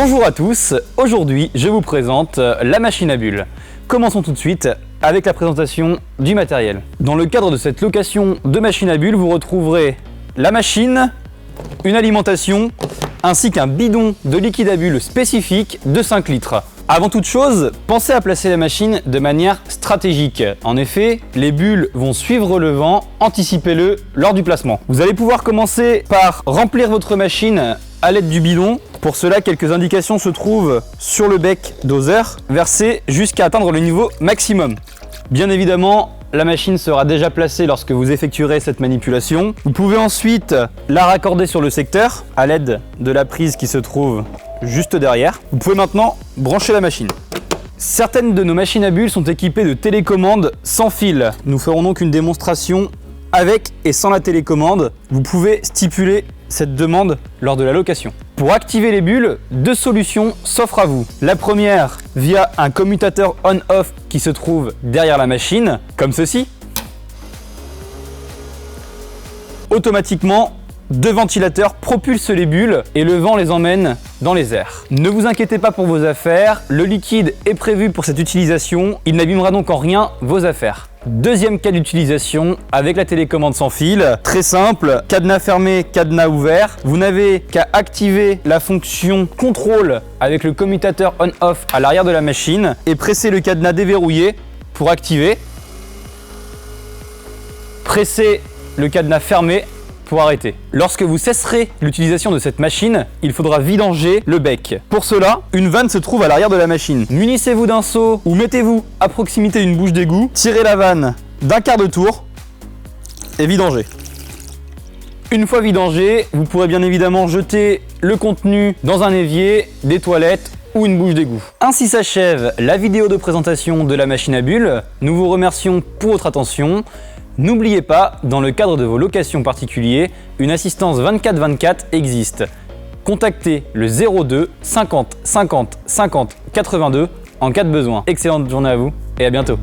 Bonjour à tous, aujourd'hui je vous présente la machine à bulles. Commençons tout de suite avec la présentation du matériel. Dans le cadre de cette location de machine à bulles, vous retrouverez la machine, une alimentation, ainsi qu'un bidon de liquide à bulles spécifique de 5 litres. Avant toute chose, pensez à placer la machine de manière stratégique. En effet, les bulles vont suivre le vent, anticipez-le lors du placement. Vous allez pouvoir commencer par remplir votre machine à l'aide du bidon. Pour cela, quelques indications se trouvent sur le bec doseur, versé jusqu'à atteindre le niveau maximum. Bien évidemment, la machine sera déjà placée lorsque vous effectuerez cette manipulation. Vous pouvez ensuite la raccorder sur le secteur à l'aide de la prise qui se trouve juste derrière. Vous pouvez maintenant brancher la machine. Certaines de nos machines à bulles sont équipées de télécommande sans fil. Nous ferons donc une démonstration avec et sans la télécommande. Vous pouvez stipuler cette demande lors de la location. Pour activer les bulles, deux solutions s'offrent à vous. La première via un commutateur on-off qui se trouve derrière la machine, comme ceci. Automatiquement, deux ventilateurs propulsent les bulles et le vent les emmène dans les airs. Ne vous inquiétez pas pour vos affaires, le liquide est prévu pour cette utilisation, il n'abîmera donc en rien vos affaires. Deuxième cas d'utilisation avec la télécommande sans fil, très simple, cadenas fermé, cadenas ouvert. Vous n'avez qu'à activer la fonction contrôle avec le commutateur on-off à l'arrière de la machine et presser le cadenas déverrouillé pour activer. Pressez le cadenas fermé pour arrêter. Lorsque vous cesserez l'utilisation de cette machine, il faudra vidanger le bec. Pour cela, une vanne se trouve à l'arrière de la machine. Munissez-vous d'un seau ou mettez-vous à proximité d'une bouche d'égout, tirez la vanne d'un quart de tour et vidangez. Une fois vidangé, vous pourrez bien évidemment jeter le contenu dans un évier, des toilettes ou une bouche d'égout. Ainsi s'achève la vidéo de présentation de la machine à bulles. Nous vous remercions pour votre attention. N'oubliez pas, dans le cadre de vos locations particulières, une assistance 24/24 existe. Contactez le 02 50 50 50 82 en cas de besoin. Excellente journée à vous et à bientôt.